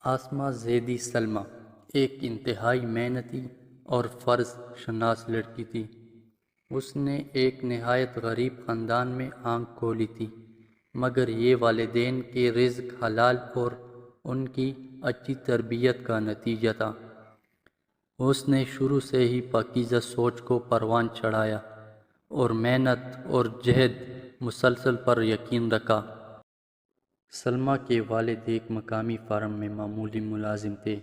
آسماں زیدی سلمیٰ ایک انتہائی محنتی اور فرض شناس لڑکی تھی۔ اس نے ایک نہایت غریب خاندان میں آنکھ کھولی تھی، مگر یہ والدین کے رزق حلال اور ان کی اچھی تربیت کا نتیجہ تھا۔ اس نے شروع سے ہی پاکیزہ سوچ کو پروان چڑھایا اور محنت اور جہد مسلسل پر یقین رکھا۔ سلمیٰ کے والد ایک مقامی فارم میں معمولی ملازم تھے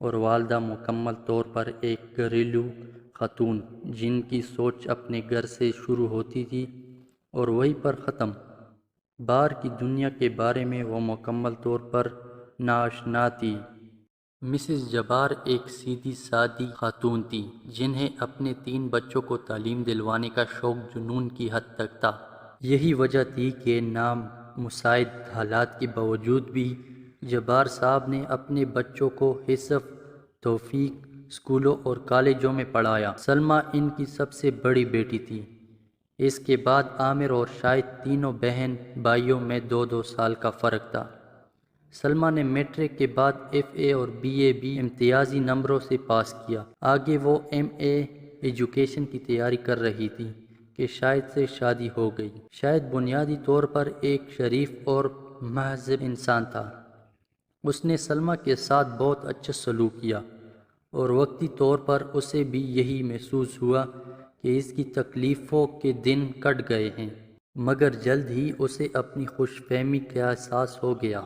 اور والدہ مکمل طور پر ایک گھریلو خاتون، جن کی سوچ اپنے گھر سے شروع ہوتی تھی اور وہیں پر ختم۔ باہر کی دنیا کے بارے میں وہ مکمل طور پر ناآشنا تھی۔ مسز جبار ایک سیدھی سادی خاتون تھی، جنہیں اپنے 3 بچوں کو تعلیم دلوانے کا شوق جنون کی حد تک تھا۔ یہی وجہ تھی کہ نامساعد حالات کے باوجود بھی جبار صاحب نے اپنے بچوں کو حفظ توفیق اسکولوں اور کالجوں میں پڑھایا۔ سلمیٰ ان کی سب سے بڑی بیٹی تھی۔ اس کے بعد عامر اور شاہد، تینوں بہن بھائیوں میں 2-2 سال کا فرق تھا۔ سلمیٰ نے میٹرک کے بعد FA اور BA بھی امتیازی نمبروں سے پاس کیا۔ آگے وہ MA ایجوکیشن کی تیاری کر رہی تھی کہ شاہد سے شادی ہو گئی۔ شاہد بنیادی طور پر ایک شریف اور مہذب انسان تھا۔ اس نے سلمیٰ کے ساتھ بہت اچھا سلوک کیا اور وقتی طور پر اسے بھی یہی محسوس ہوا کہ اس کی تکلیفوں کے دن کٹ گئے ہیں، مگر جلد ہی اسے اپنی خوش فہمی کا احساس ہو گیا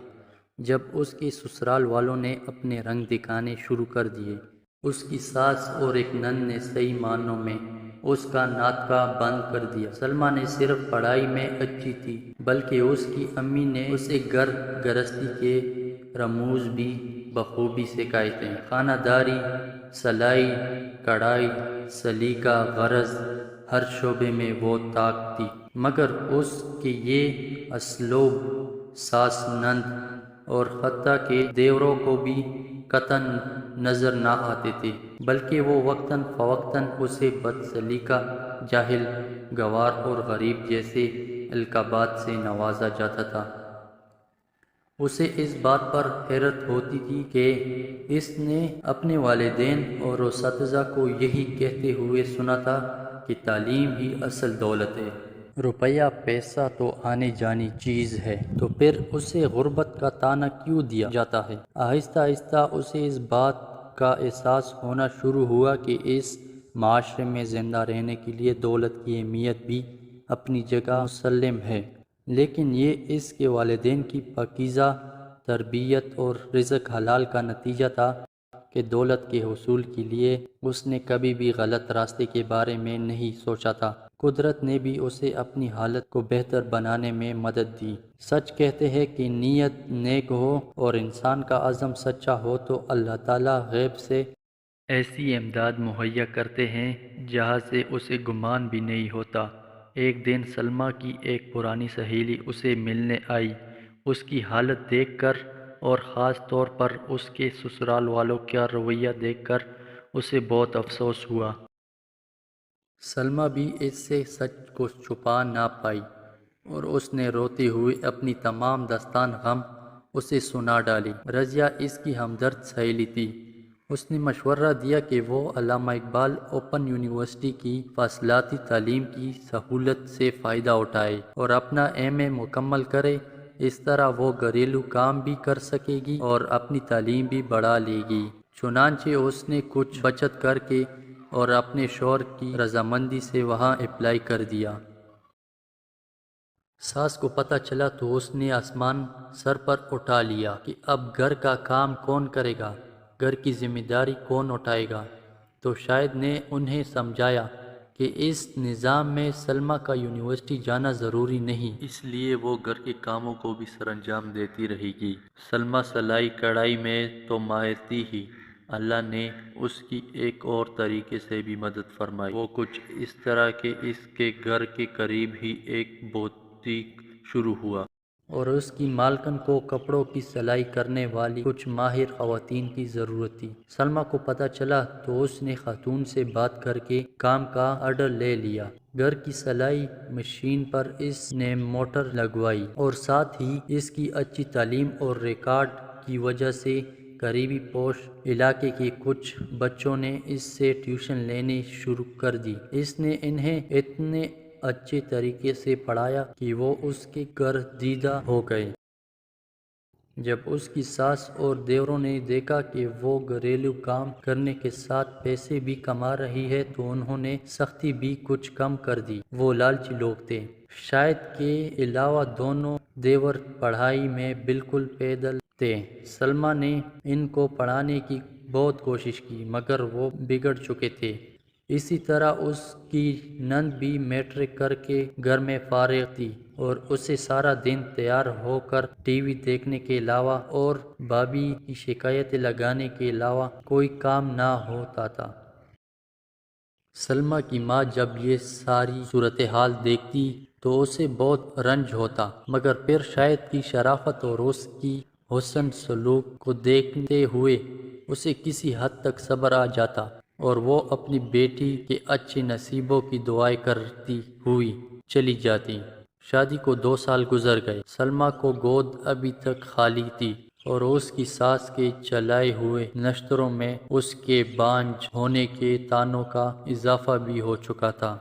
جب اس کے سسرال والوں نے اپنے رنگ دکھانے شروع کر دیے۔ اس کی ساس اور ایک نند نے صحیح معنوں میں اس کا ناطقہ بند کر دیا۔ سلمیٰ نے صرف پڑھائی میں اچھی تھی، بلکہ اس کی امی نے اسے گھر گرہستی کے رموز بھی بخوبی سکھائے تھے۔ خانہ داری، سلائی کڑھائی، سلیقہ غرض، ہر شعبے میں وہ طاق تھی، مگر اس کے یہ اسلوب ساس، نند اور حتیٰ کہ دیوروں کو بھی قطعاً نظر نہ آتے تھے، بلکہ وہ وقتاً فوقتاً اسے بد سلیقہ، جاہل، گنوار اور غریب جیسے القابات سے نوازا جاتا تھا۔ اسے اس بات پر حیرت ہوتی تھی کہ اس نے اپنے والدین اور اساتذہ کو یہی کہتے ہوئے سنا تھا کہ تعلیم ہی اصل دولت ہے۔ روپیہ پیسہ تو آنے جانی چیز ہے، تو پھر اسے غربت کا طعنہ کیوں دیا جاتا ہے؟ آہستہ آہستہ اسے اس بات کا احساس ہونا شروع ہوا کہ اس معاشرے میں زندہ رہنے کے لیے دولت کی اہمیت بھی اپنی جگہ مسلم ہے، لیکن یہ اس کے والدین کی پاکیزہ تربیت اور رزق حلال کا نتیجہ تھا کہ دولت کے حصول کے لیے اس نے کبھی بھی غلط راستے کے بارے میں نہیں سوچا تھا۔ قدرت نے بھی اسے اپنی حالت کو بہتر بنانے میں مدد دی۔ سچ کہتے ہیں کہ نیت نیک ہو اور انسان کا عزم سچا ہو تو اللہ تعالیٰ غیب سے ایسی امداد مہیا کرتے ہیں جہاں سے اسے گمان بھی نہیں ہوتا۔ ایک دن سلمیٰ کی ایک پرانی سہیلی اسے ملنے آئی۔ اس کی حالت دیکھ کر اور خاص طور پر اس کے سسرال والوں کا رویہ دیکھ کر اسے بہت افسوس ہوا۔ سلمیٰ بھی اس سے سچ کو چھپا نہ پائی اور اس نے روتے ہوئے اپنی تمام داستان غم اسے سنا ڈالی۔ رضیہ اس کی ہمدرد سہیلی تھی۔ اس نے مشورہ دیا کہ وہ علامہ اقبال اوپن یونیورسٹی کی فاصلاتی تعلیم کی سہولت سے فائدہ اٹھائے اور اپنا MA مکمل کرے۔ اس طرح وہ گھریلو کام بھی کر سکے گی اور اپنی تعلیم بھی بڑھا لے گی۔ چنانچہ اس نے کچھ بچت کر کے اور اپنے شوہر کی رضامندی سے وہاں اپلائی کر دیا۔ ساس کو پتہ چلا تو اس نے آسمان سر پر اٹھا لیا کہ اب گھر کا کام کون کرے گا، گھر کی ذمہ داری کون اٹھائے گا۔ تو شاہد نے انہیں سمجھایا کہ اس نظام میں سلمیٰ کا یونیورسٹی جانا ضروری نہیں، اس لیے وہ گھر کے کاموں کو بھی سر انجام دیتی رہے گی۔ سلمیٰ سلائی کڑھائی میں تو ماہر تھی ہی، اللہ نے اس کی ایک اور طریقے سے بھی مدد فرمائی۔ وہ کچھ اس طرح کہ اس کے گھر کے قریب ہی ایک بوتیک شروع ہوا اور اس کی مالکن کو کپڑوں کی سلائی کرنے والی کچھ ماہر خواتین کی ضرورت تھی۔ سلمیٰ کو پتہ چلا تو اس نے خاتون سے بات کر کے کام کا آرڈر لے لیا۔ گھر کی سلائی مشین پر اس نے موٹر لگوائی اور ساتھ ہی اس کی اچھی تعلیم اور ریکارڈ کی وجہ سے قریبی پوش علاقے کے کچھ بچوں نے اس سے ٹیوشن لینی شروع کر دی۔ اس نے انہیں اتنے اچھے طریقے سے پڑھایا کہ وہ اس کے گردیدہ ہو گئے۔ جب اس کی ساس اور دیوروں نے دیکھا کہ وہ گھریلو کام کرنے کے ساتھ پیسے بھی کما رہی ہے تو انہوں نے سختی بھی کچھ کم کر دی۔ وہ لالچی لوگ تھے۔ شاہد کے علاوہ دونوں دیور پڑھائی میں بالکل پیدل تھے۔ سلمیٰ نے ان کو پڑھانے کی بہت کوشش کی مگر وہ بگڑ چکے تھے۔ اسی طرح اس کی نند بھی میٹرک کر کے گھر میں فارغ تھی اور اسے سارا دن تیار ہو کر ٹی وی دیکھنے کے علاوہ اور بھابھی کی شکایتیں لگانے کے علاوہ کوئی کام نہ ہوتا تھا۔ سلمیٰ کی ماں جب یہ ساری صورتحال دیکھتی تو اسے بہت رنج ہوتا مگر پھر شاہد کی شرافت اور اس کی حسن سلوک کو دیکھتے ہوئے اسے کسی حد تک صبر آ جاتا اور وہ اپنی بیٹی کے اچھے نصیبوں کی دعائیں کرتی ہوئی چلی جاتی۔ شادی کو 2 سال گزر گئے۔ سلمیٰ کو گود ابھی تک خالی تھی اور اس کی ساس کے چلائے ہوئے نشتروں میں اس کے بانجھ ہونے کے طعنوں کا اضافہ بھی ہو چکا تھا۔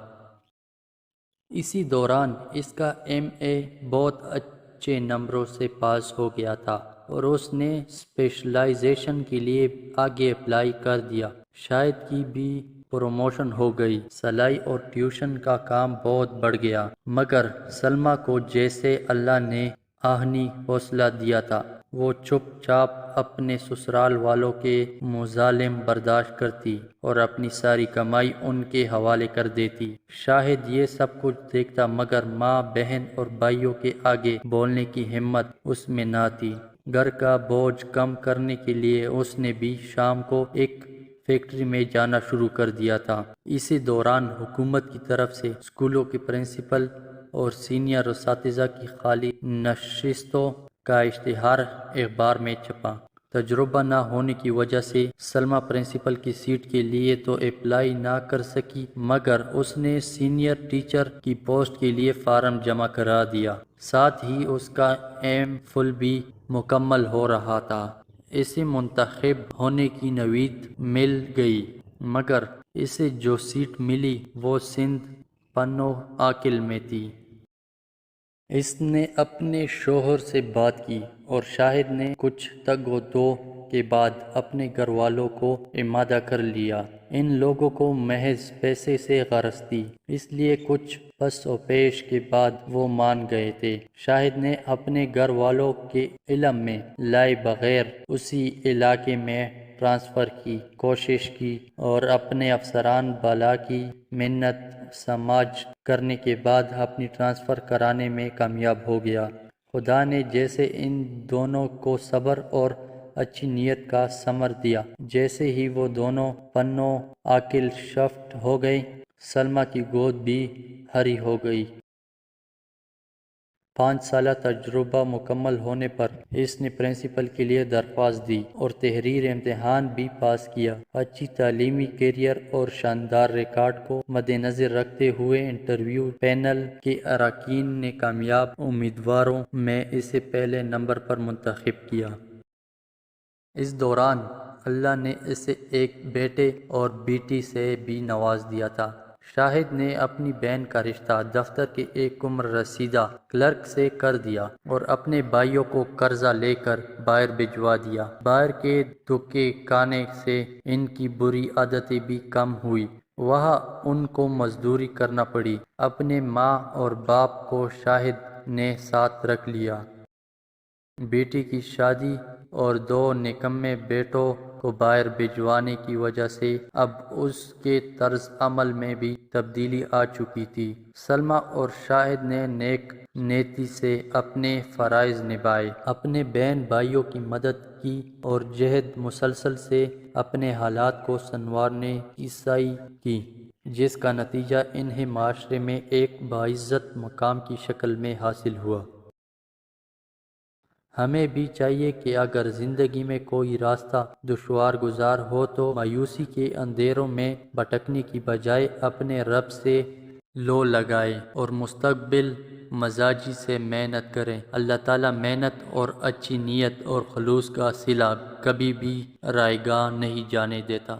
اسی دوران اس کا MA بہت اچھے نمبروں سے پاس ہو گیا تھا اور اس نے اسپیشلائزیشن کے لیے آگے اپلائی کر دیا۔ شاہد کی بھی پروموشن ہو گئی۔ سلائی اور ٹیوشن کا کام بہت بڑھ گیا مگر سلمیٰ کو جیسے اللہ نے آہنی حوصلہ دیا تھا وہ چپ چاپ اپنے سسرال والوں کے مظالم برداشت کرتی اور اپنی ساری کمائی ان کے حوالے کر دیتی۔ شاہد یہ سب کچھ دیکھتا مگر ماں بہن اور بھائیوں کے آگے بولنے کی ہمت اس میں نہ تھی۔ گھر کا بوجھ کم کرنے کے لیے اس نے بھی شام کو ایک فیکٹری میں جانا شروع کر دیا تھا۔ اسی دوران حکومت کی طرف سے اسکولوں کے پرنسپل اور سینئر اساتذہ کی خالی نشستوں کا اشتہار اخبار میں چھپا۔ تجربہ نہ ہونے کی وجہ سے سلمیٰ پرنسپل کی سیٹ کے لیے تو اپلائی نہ کر سکی مگر اس نے سینئر ٹیچر کی پوسٹ کے لیے فارم جمع کرا دیا۔ ساتھ ہی اس کا MPhil بھی مکمل ہو رہا تھا۔ اسے منتخب ہونے کی نوید مل گئی مگر اسے جو سیٹ ملی وہ سندھ پنو عاقل میں تھی۔ اس نے اپنے شوہر سے بات کی اور شاہد نے کچھ تگ و دو کے بعد اپنے گھر والوں کو آمادہ کر لیا۔ ان لوگوں کو محض پیسے سے غرض تھی اس لیے کچھ پس و پیش کے بعد وہ مان گئے تھے۔ شاہد نے اپنے گھر والوں کے علم میں لائے بغیر اسی علاقے میں ٹرانسفر کی کوشش کی اور اپنے افسران بالا کی منت سماج کرنے کے بعد اپنی ٹرانسفر کرانے میں کامیاب ہو گیا۔ خدا نے جیسے ان دونوں کو صبر اور اچھی نیت کا ثمر دیا، جیسے ہی وہ دونوں پنو عاقل شفٹ ہو گئے سلمیٰ کی گود بھی ہری ہو گئی۔ 5 سالہ تجربہ مکمل ہونے پر اس نے پرنسپل کے لیے درخواست دی اور تحریر امتحان بھی پاس کیا۔ اچھی تعلیمی کیریئر اور شاندار ریکارڈ کو مد نظر رکھتے ہوئے انٹرویو پینل کے اراکین نے کامیاب امیدواروں میں اسے پہلے نمبر پر منتخب کیا۔ اس دوران اللہ نے اسے ایک بیٹے اور بیٹی سے بھی نواز دیا تھا۔ شاہد نے اپنی بہن کا رشتہ دفتر کے ایک عمر رسیدہ کلرک سے کر دیا اور اپنے بھائیوں کو قرضہ لے کر باہر بھجوا دیا۔ باہر کے دھکے کھانے سے ان کی بری عادتیں بھی کم ہوئی۔ وہاں ان کو مزدوری کرنا پڑی۔ اپنے ماں اور باپ کو شاہد نے ساتھ رکھ لیا۔ بیٹی کی شادی اور 2 نکمے بیٹوں کو باہر بھجوانے کی وجہ سے اب اس کے طرز عمل میں بھی تبدیلی آ چکی تھی۔ سلمیٰ اور شاہد نے نیک نیتی سے اپنے فرائض نبھائے، اپنے بہن بھائیوں کی مدد کی اور جہد مسلسل سے اپنے حالات کو سنوارنے کی سعی کی، جس کا نتیجہ انہیں معاشرے میں ایک باعزت مقام کی شکل میں حاصل ہوا۔ ہمیں بھی چاہیے کہ اگر زندگی میں کوئی راستہ دشوار گزار ہو تو مایوسی کے اندھیروں میں بھٹکنے کی بجائے اپنے رب سے لو لگائے اور مستقبل مزاجی سے محنت کریں۔ اللہ تعالیٰ محنت اور اچھی نیت اور خلوص کا صلہ کبھی بھی رائیگاں نہیں جانے دیتا۔